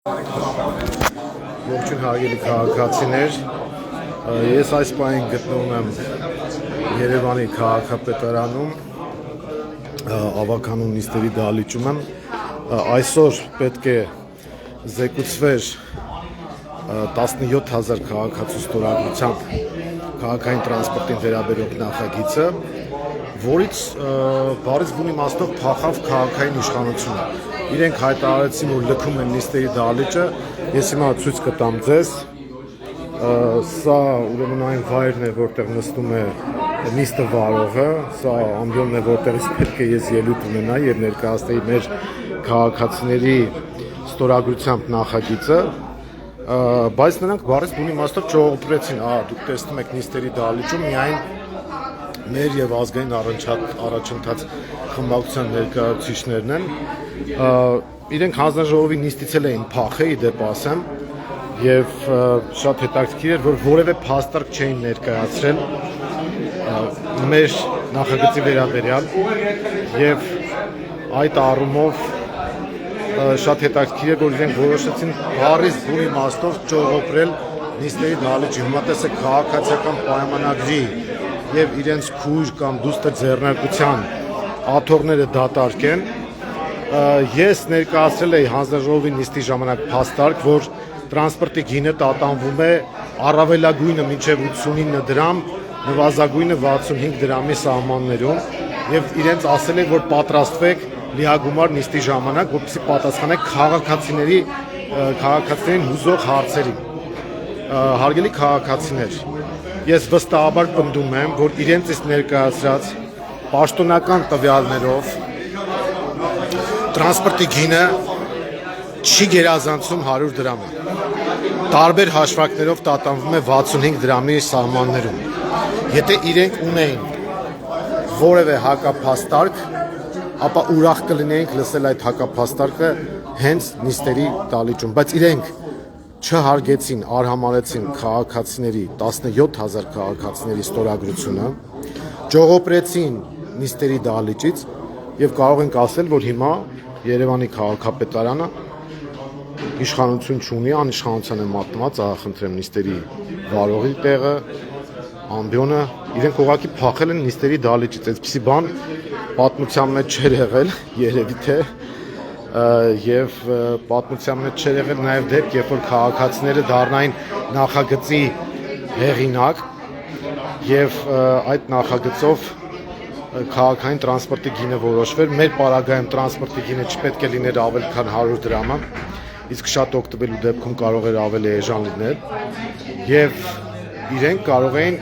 Ողջույն հարգելի քաղաքացիներ, ես այս պահին գտնվում եմ Երևանի քաղաքապետարանում, ավականու նիստերի դահլիճում եմ։ Այսօր պետք է զեկուցվեր 17,000 քաղաքացու ստորագրությամբ քաղաքային տրանսպորտին վերաբերող նախագիծը, որից բառից բուն իմաստով փախավ քաղաքային իշխանությունը։ Իրենք հայտարարեցին, որ լքում են նիստերի դահլիճը, ես հիմա ցույց կտամ ձեզ։ Սա ուրեմն այն վայրն է, որտեղ նստում է նիստը վարողը, սա ամբիոնն է, որտեղից պետք է ես ելույթ ունենայի եւ ներկայացնեի մեր քաղաքացիների ստորագրությամբ նախագիծը, բայց նրանք բառից բուն իմաստով չողոպրեցին, դուք տեսնում եք նիստերի դահլիճում միայն մեր եւ ազգային առաջընթաց խմբակցության ներկայացուցիչներն են, իրենք հանձնաժողովի նիստից էին փախել, իդեպ ասեմ, եւ շատ հետաքրքիր էր, որ որևէ փաստարկ չէին ներկայացրել մեր նախագծի վերաբերյալ եւ այդ առումով շատ հետաքրքիր է, որ իրենք որոշեցին բառից բուն իմաստով ճողոպրել նիստերի դահլիճի։ Հիմա տեսեք քաղաքացիական պայմանագրի եւ իրենց քույր կամ դուստր ձեռնարկության աթոռները դատարկեն։ Ես ներկայացրել էի հանձնաժողովի նիստի ժամանակ փաստարկ, որ տրանսպորտի գինը տատանվում է առավելագույնը մինչև 89 դրամ, նվազագույնը 65 դրամի սահմաններում եւ իրենց ասել են, որ պատրաստվեք լիագումար նիստի ժամանակ, որպեսզի պատասխանեք քաղաքացիներին հուզող հարցերին։ Հարգելի քաղաքացիներ, ես վստահաբար պնդում եմ, որ իրենց իսկ ներկայացրած պաշտոնական տվյալներով տրանսպորտի գինը չի գերազանցում 100 դրամը։ Տարբեր հաշվարկներով տատանվում է 65 դրամի սահմաններում։ Եթե իրենք ունեին որևէ հակափաստարկ, ապա ուրախ կլինեինք լսել այդ հակափաստարկը հենց նիստերի դահլիճում, բայց իրենք չհարգեցին, արհամարհեցին քաղաքացիների 17,000 քաղաքացիների ստորագրությունը, ճողոպրեցին նիստերի դահլիճից եւ կարող ենք ասել, որ հիմա Երևանի քաղաքապետարանը իշխանություն չունի, անիշխանության է մատնված, խնդրեմ նիստերի վարողի տեղը, ամբիոնը, իրենք ուղղակի փախել են նիստերի դահլիճից, այսպիսի բան պատմության մեջ չէր եղել, երևի թե եւ պատմության մեջ չէր եղել նաեւ դեպք, երբ որ քաղաքացիները դառնային նախագծի հեղինակ եւ այդ նախագծով քաղաքային տրանսպորտի գինը որոշվեր։ Մեր պարագայում տրանսպորտի գինը չպետք է լիներ ավել քան 100 դրամը, իսկ շատ օգտվելու դեպքում կարող էր ավելի էժան լինել եւ իրենք կարող էին,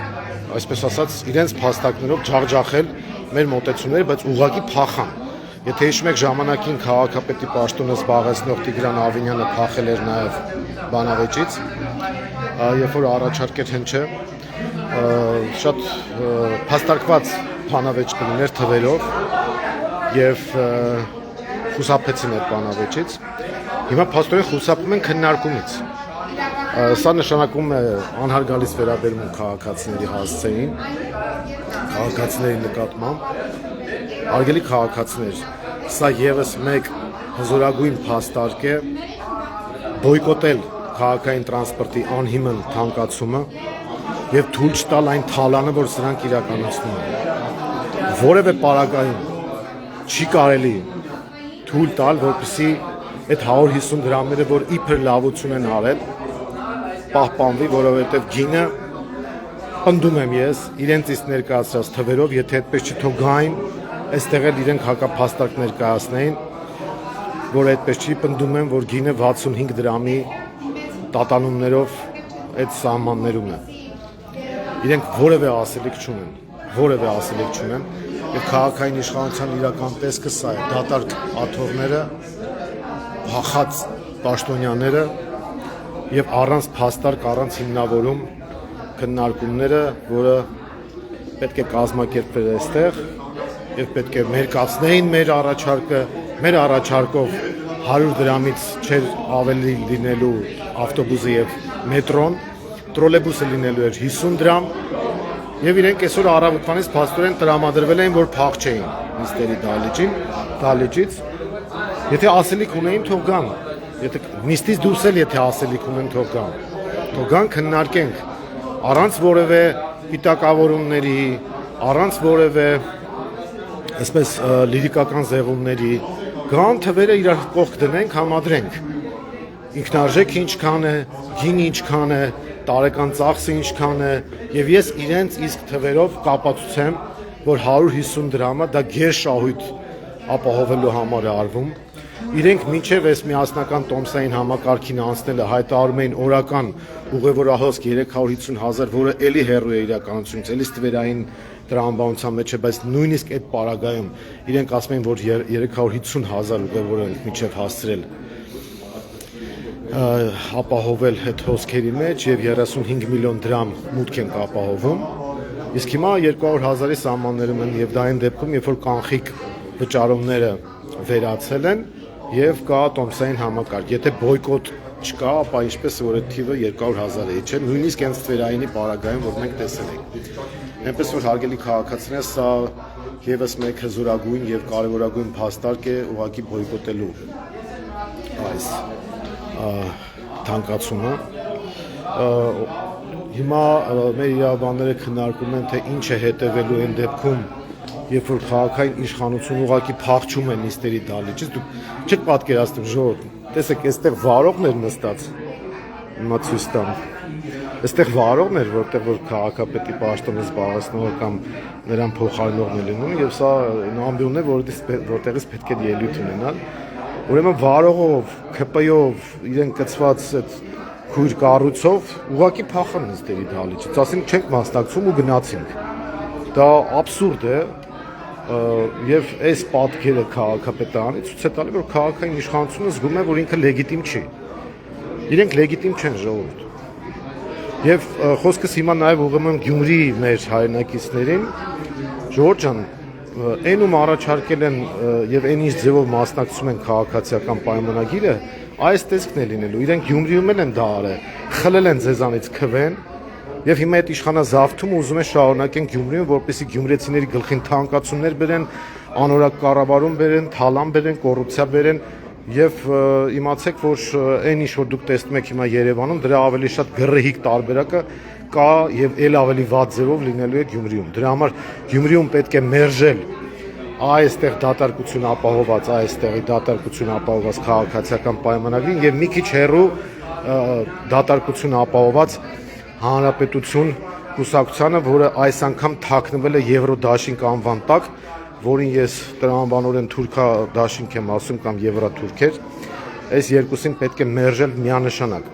այսպես ասած, իրենց փաստարկներով ջախջախել մեր մոտեցումները, բայց ուղղակի փախան։ Եթե հիշում եք ժամանակին քաղաքապետի պաշտոնը զբաղեցնող Տիգրան Ավինյանը փախել էր նաև բանավեճից, երբ որ առաջարկեր հնչը շատ փաստարկված բանավեճ կլիներ թվերով եւ խուսափեցին այդ բանավեճից։ Հիմա փաստորեն խուսափում են քննարկումից։ Սա նշանակում է անհարգալից վերաբերում քաղաքացիների հասցեին, քաղաքացիների նկատմամբ։ Հարգելի քաղաքացիներ, սա եւս մեկ հզորագույն փաստարկ է բոյկոտել քաղաքային տրանսպորտի անհիմն թանկացումը եւ թույլ չտալ այն թալանը, որ սրանք իրականացնում են։ Որևէ պարագայում չի կարելի թույլ տալ, որպեսզի այդ 150 դրամները, որ իբր լավություն են արել, պահպանվի, որովհետեւ գինը, պնդում եմ ես, իրենց իսկ ներկայացրած թվերով, եթե այդպես չթողային, այստեղ էլ իրենք հակափաստարկ ներկայացնեին, որ այդպես չի, պնդում եմ, որ գինը 65 դրամի տատանումներով այդ սահմաններում է։ Իրենք որևէ ասելիք չունեն, եւ քաղաքային իշխանության իրական տեսքը սա է, դատարկ աթոռները, փախած պաշտոնյաները եւ առանց փաստարկ, առանց հիմնավորում քննարկումները, որը պետք է կազմակերպվեր այստեղ եւ պետք է մերկացնեին մեր առաջարկը, մեր առաջարկով 100 դրամից չէր ավելի լինելու ավտոբուսը եւ մետրոն, տրոլեյբուսը լինելու էր 50 դրամ եւ իրենք այսօր առավոտվանից փաստորեն տրամադրվել էին, որ փախ չէին նիստերի դահլիճից, եթե ասելիք ունեին, թող գան, Եթե նիստից դուրս էլ եթե ասելիք ունեն թող գան քննարկենք առանց որևէ պիտակավորումների, առանց որևէ այսպես լիրիկական զեղումների, գան թվերը իրար կողք դնենք, համադրենք։ Ինքնարժեքը ինչքան է, գինը ինչքան է, տարեկան ծախսը ինչքան է, եւ ես իրենց իսկ թվերով կապացուցեմ, որ 150 դրամը դա գերշահույթ ապահովելու համար է արվում։ Իրենք մինչև այս միասնական տոմսային համակարգին անցնելը հայտարարում էին օրական ուղևորահոսք 350,000, որը էլի հեռու է իրականությունից, էլի ստվերային տրամաբանության մեջ է, բայց նույնիսկ այդ պարագայում իրենք ասում են, որ 350,000 ուղևոր են մինչև հասցրել ապահովել այդ հոսքերի մեջ եւ 35 միլիոն դրամ մուտք են ապահովում։ Իսկ հիմա 200,000-ի սահմաններում են եւ դա այն դեպքում, երբ որ կանխիկ վճարումները վերացել են եւ կա տոմսային համակարգ։ Եթե բոյկոտ չկա, ապա ինչպես որ այդ թիվը 200,000 է, չէ՞, նույնիսկ այն ստվերայինի պարագայում, որ մենք տեսել ենք։ Այնպես որ հարգելի քաղաքացիներ, սա եւս մեկ հզորագույն եւ կարեւորագույն փաստարկ է ուղղակի բոյկոտելու այս թանկացումը։ Հիմա մեր իրավաբանները քննարկում են, թե ինչ է հետևելու այն դեպքում, երբ որ քաղաքային իշխանությունը ուղղակի փախչում է նիստերի դահլիճից, դուք չեք պատկերացնում ժողովուրդ, տեսեք, այստեղ վարողներ նստած, հիմա ցույց տամ, այստեղ վարողներ, որտեղ որ քաղաքապետի պաշտոնը զբաղեցնող կամ նրան փոխարինողն է լինում, եւ սա ամբիոնն է, որտեղից պետք է ելույթ ունենալ։ Ուրեմն վարողով, ՔՊ-ով, իրեն կցված այդ քույր կառույցով ուղղակի փախան նիստերի դահլիճից, ասենք չենք մասնակցում ու գնացինք։ Դա աբսուրդ է եւ այս պատկերը քաղաքապետարանի ցույց է տալի, որ քաղաքային իշխանությունը զգում է, որ ինքը լեգիտիմ չի։ Իրենք լեգիտիմ չեն ժողովուրդ։ Եվ խոսքս հիմա նաեւ ուղղում եմ Գյումրի մեր հայրենակիցներին, Ժորժ ջան, այնում առաջարկել են եւ այն ինչ ձևով մասնակցում են քաղաքացիական պայմանագիրը, այս տեսքն է լինելու։ Իրենք Գյումրիում են դա արել, խլել են ձեզանից քվեն եւ հիմա այդ իշխանազավթումը ուզում են շարունակեն Գյումրիում, որպեսզի գյումրեցիների գլխին թանկացումներ բերեն, անորակ կառավարում բերեն, թալան բերեն, կոռուպցիա բերեն եւ իմացեք, որ այն ինչ որ դուք տեսնում եք հիմա Երևանում, դրա ավելի շատ գռեհիկ տարբերակը կա եւ ել ավելի վատ ձևով լինելու է Գյումրիում։ Դրա համար Գյումրիում պետք է մերժել այստեղ դատարկություն ապահոված, այստեղի դատարկություն ապահոված քաղաքացիական պայմանագրին եւ մի քիչ հեռու դատարկություն ապահոված հանրապետություն կուսակցությանը, որը այս անգամ թաքնվել է Եվրոդաշինք անվան տակ, որին ես տրամաբանորեն թուրքա դաշինք եմ ասում կամ եվրաթուրքեր, այս երկուսին պետք է մերժել միանշանակ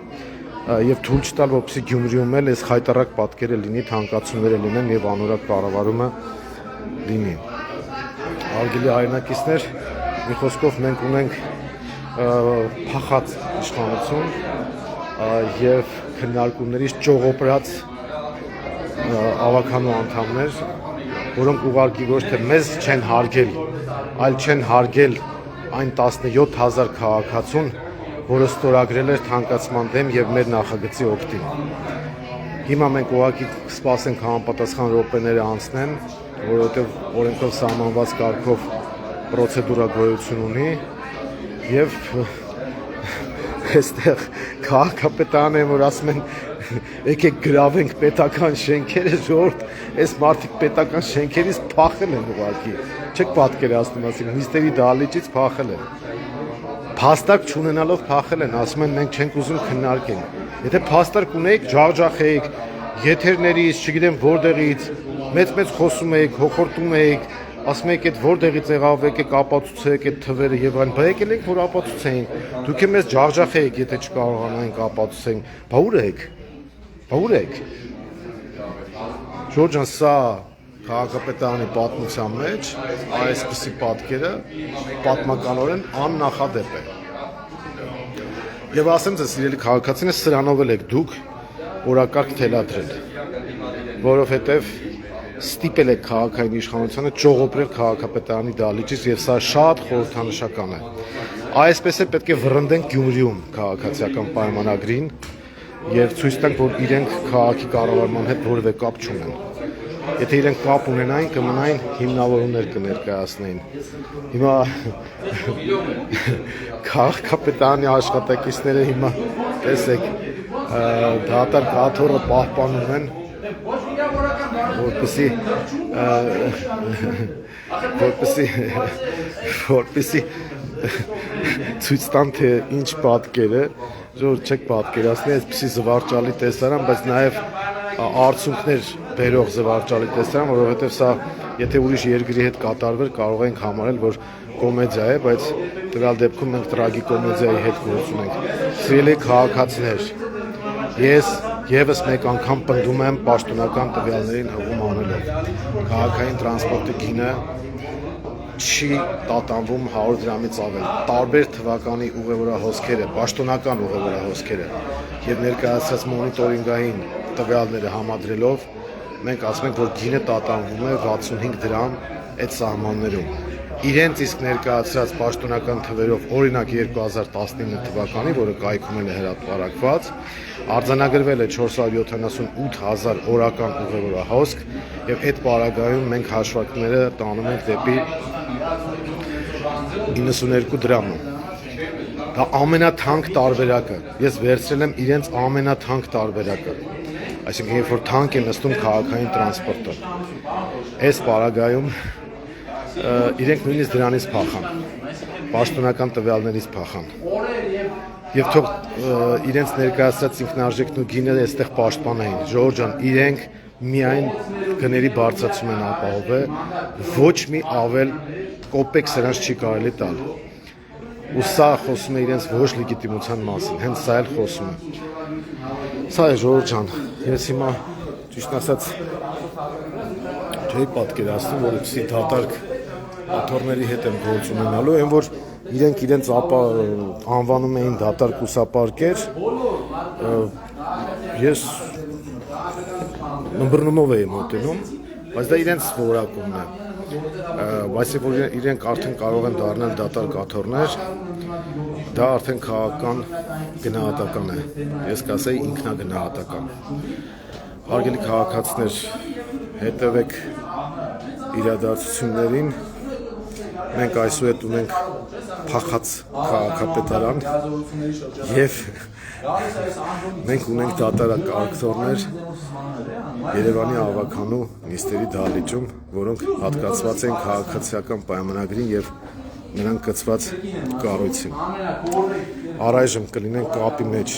եւ թույլ չտալ, որպեսզի Գյումրիում էլ այս խայտարակ պատկերը լինի, թանկացումները լինեն եւ անորակ կառավարումը լինի։ Արգելի հայրենակիցներ, մի խոսքով մենք ունենք փախած իշխանություն եւ քննարկումներից ճողոպրած ավականու անդամներ, որոնք ուղղակի ոչ թե մեզ չեն հարգել, այլ չեն հարգել այն 17,000 քաղաքացուն, որը ստորագրել էր թանկացման դեմ եւ մեր նախագծի օգտին։ Հիմա մենք ուղղակի սպասենք համապատասխան րոպեները անցնեն, որովհետեւ օրենքով սահմանված կարգով պրոցեդուրա գոյություն ունի եւ այստեղ քաղաքապետարան է, որ ասում են եկեք գրավենք պետական շենքերը, ժողովուրդ, այս մարդիկ պետական շենքերից փախել են ուղղակի։ Չեք պատկերացնում, ասենք նիստերի դահլիճից փախել են։ Փաստարկ չունենալով փախել են, ասում են մենք չենք ուզում քննարկենք։ Եթե փաստարկ ունեիք, ջախջախեիք, եթերներից, չգիտեմ որտեղից, մեծ խոսում էիք, հոխորտում էիք, ասում եք այդ որտեղից եղավ, եկեք ապացուցեք այդ թվերը եւ այլն, բա եկել եք որ ապացուցեինք։ Դուք էլ մեզ ջախջախեիք, եթե չկարողանայինք ապացուցենք։ Բա ուր եք։ Բա ուր եք։ Ժորժ ջան, սա քաղաքապետարանի պատմության մեջ այսպիսի պատկերը պատմականորեն աննախադեպ է։ Եվ ասեմ ձեզ, սիրելի քաղաքացիներ, սրանով եք դուք օրակարգ թելադրել, որովհետև ստիպել եք քաղաքային իշխանությանը ճողոպրել քաղաքապետարանի դահլիճից եւ սա շատ խորհրդանշական է։ Այսպես է պետք է վռնդենք Գյումրիում քաղաքացիական պայմանագրին եւ ցույց տանք, որ իրենք քաղաքի կառավարման հետ որևէ կապ չունեն։ եթե իրենք կապ ունենային, կմնային հիմնավորումներ կներկայացնեին։ Հիմա քաղաքապետարանի աշխատակիցները հիմա տեսեք դատարկ աթոռը պահպանում են, որպեսի ցույց տան թե ինչ պատկեր է, որ չեք պատկերացնի այսպեսի զվարճալի տեսարան, բայց նաև արդյունքներ բերող զվարճալի տեսարան, որովհետև սա եթե ուրիշ երկրի հետ կատարվեր, կարող ենք համարել, որ կոմեդիա է, բայց տվյալ դեպքում մենք տրագիկոմեդիայի հետ գործ ունենք։ Սիրելի քաղաքացիներ, ես եւս մեկ անգամ պնդում եմ պաշտոնական տվյալներին հղում անելով։ Քաղաքային տրանսպորտի գինը չի տատանվում 100 դրամից ավել։ Տարբեր թվականի ուղևորահոսքերը, պաշտոնական ուղևորահոսքերը եւ ներկայացած մոնիտորինգային տվյալները համադրելով մենք ասում ենք, որ գինը տատանվում է 65 դրամ այդ սահմաններում։ Իրենց իսկ ներկայացրած պաշտոնական թվերով, օրինակ 2019 թվականի, որը կայքում է հրապարակված, արձանագրվել է 478,000 օրական ուղևորահոսք եւ այդ պարագայում մենք հաշվարկները տանում ենք դեպի 92 դրամը։ Դա ամենաթանկ տարբերակը։ Ես վերցրել եմ իրենց ամենաթանկ տարբերակը։ Այսինքն, երբ որ թանկ է նստում քաղաքային տրանսպորտը, այս պարագայում իրենք նույնիսկ դրանից փախան, պաշտոնական տվյալներից փախան։ Եվ թող իրենց ներկայացած ինքնարժեքն ու գինը այստեղ պաշտպանային։ Ժողովուրդ ջան, իրենք միայն գների բարձրացում են ապահովել, ոչ մի ավել կոպեկ սրանց չի կարելի տալ։ Ու սա խոսում է իրենց ոչ լեգիտիմության մասին, հենց սա էլ խոսում է։ Սա է ժողովուրդ ջան, ես հիմա ճիշտ ասած չէի պատկերացնում, որպեսզի դատարկ աթոռների հետ եմ գործ ունենալու, այն որ իրենք իրենց անվանում էին դատարկ ուսապարկեր, ես ըմբռնումով էի մոտենում, բայց դա իրենց որակումն է, բայց որ իրենք արդեն կարող են դառնալ դատարկ աթոռներ, դա արդեն քաղաքական գնահատական է, ես կասեի ինքնագնահատական։ Հարգելի քաղաքացիներ, հետևեք իրադարձություններին, մենք այսուհետ ունենք փախած քաղաքապետարան եւ մենք ունենք դատարկ ակտորներ Երևանի ավականու նիստերի դահլիճում, որոնք հատկացված են քաղաքացիական պայմանագրին եւ նրանք կցված կառույցին։ Առայժմ կլինենք կապի մեջ